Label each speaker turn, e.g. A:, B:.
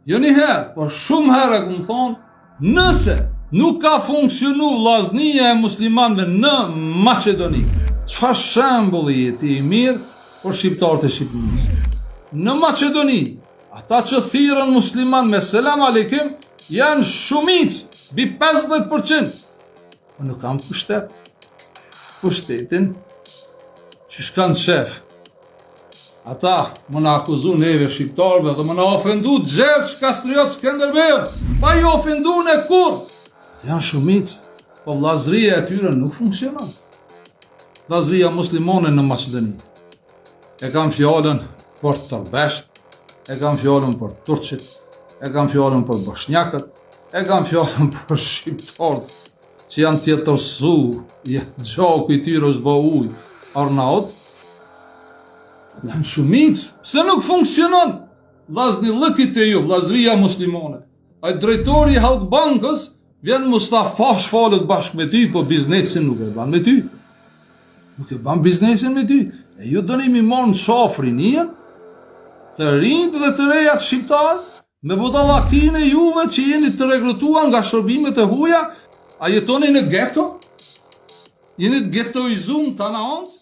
A: Jo një herë, por shumë herë këmë thonë, nëse nuk ka funksionu vllaznia e muslimanëve në Maqedoni, çfarë shembulli jeti i mirë për shqiptarët e Shqipërisë? Në Maqedoni, ata që thirrën musliman me selam aleikum janë shumicë, mbi 50%. Po nuk kam pushtet. Pushtetin që shkanë shef. Ata më në akuzu neve shqiptarve dhe më në ofendu Gjergj Kastriot Skënderbeu. Pa i ofendu në kur. Janë shumicë, po vllazëria e tyre nuk funksionon. Vllazëria muslimane në Maqedoni. E kam fjallën për tërbesht, e kam fjallën për turqit, e kam fjallën për bosnjakët, e kam fjallën për shqiptarët që janë tjetërsu, gjaku i tyre është bë ujë, arnaut, janë shumicë, se nuk funksionon. Vllazni lëkit e ju, vllazëria muslimane. Ai drejtori i Halkbankës vjen Mustafa shfalet bashkë me ty, po biznesin nuk e ban me ty. Nuk e ban biznesin me ty. E ju dëni mi marë në shafrinien, të rinjt dhe të rejat shqiptarë, me budallakin e juve që jeni të rekrutuar nga shërbimet e huaja, a jetoni në geto? Jeni të getoizuar të anaont?